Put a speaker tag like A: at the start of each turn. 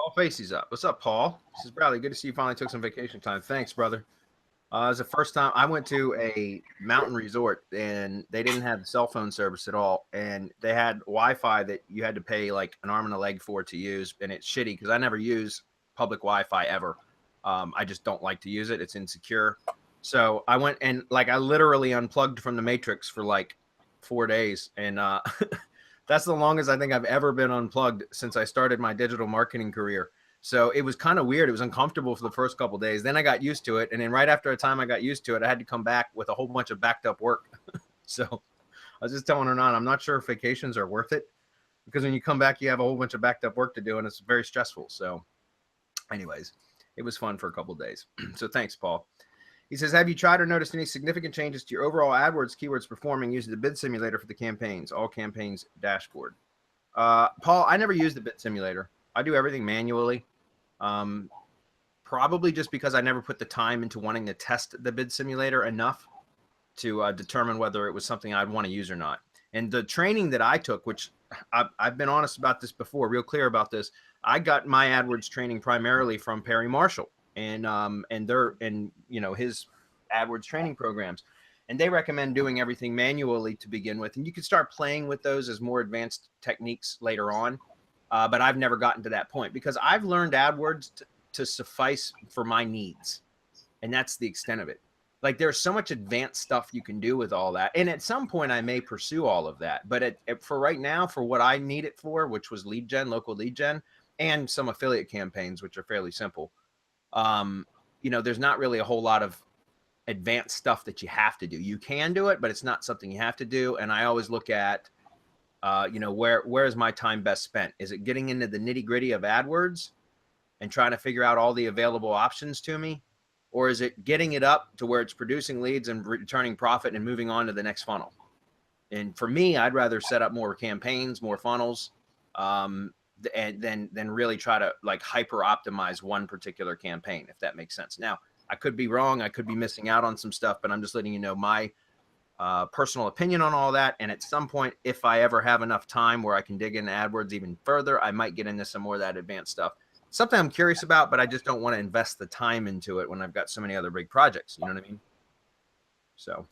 A: Paul Facey's up. What's up, Paul? He says, Bradley, good to see you finally took some vacation time. Thanks, brother. It was the first time I went to a mountain resort and they didn't have cell phone service at all. And they had Wi-Fi that you had to pay like an arm and a leg for to use. And it's shitty because I never use public Wi-Fi ever. I just don't like to use it. It's insecure. So I went and like I literally unplugged from the Matrix for like 4 days. And that's the longest I think I've ever been unplugged since I started my digital marketing career. So it was kind of weird. It was uncomfortable for the first couple of days. Then I got used to it. And then right after a time I got used to it, I had to come back with a whole bunch of backed up work. So I was just telling her, I'm not sure if vacations are worth it because when you come back, you have a whole bunch of backed up work to do and it's very stressful. So anyways, it was fun for a couple of days. So thanks, Paul. He says, have you tried or noticed any significant changes to your overall AdWords keywords performing using the bid simulator for the campaigns, all campaigns dashboard? Paul, I never use the bid simulator. I do everything manually. Probably just because I never put the time into wanting to test the bid simulator enough to determine whether it was something I'd want to use or not. And the training that I took, which I've been honest about this before, real clear about this, I got my AdWords training primarily from Perry Marshall and his AdWords training programs. And they recommend doing everything manually to begin with. And you can start playing with those as more advanced techniques later on. But I've never gotten to that point because I've learned AdWords to suffice for my needs. And that's the extent of it. Like there's so much advanced stuff you can do with all that. And at some point I may pursue all of that. But for right now, for what I need it for, which was lead gen, local lead gen, and some affiliate campaigns, which are fairly simple, there's not really a whole lot of advanced stuff that you have to do. You can do it, but it's not something you have to do. And I always look at, where is my time best spent? Is it getting into the nitty gritty of AdWords and trying to figure out all the available options to me? Or is it getting it up to where it's producing leads and returning profit and moving on to the next funnel? And for me, I'd rather set up more campaigns, more funnels, and then really try to like hyper optimize one particular campaign, if that makes sense. Now, I could be wrong. I could be missing out on some stuff, but I'm just letting you know my personal opinion on all that. And at some point, if I ever have enough time where I can dig into AdWords even further, I might get into some more of that advanced stuff. Something I'm curious about, but I just don't want to invest the time into it when I've got so many other big projects. You know what I mean? So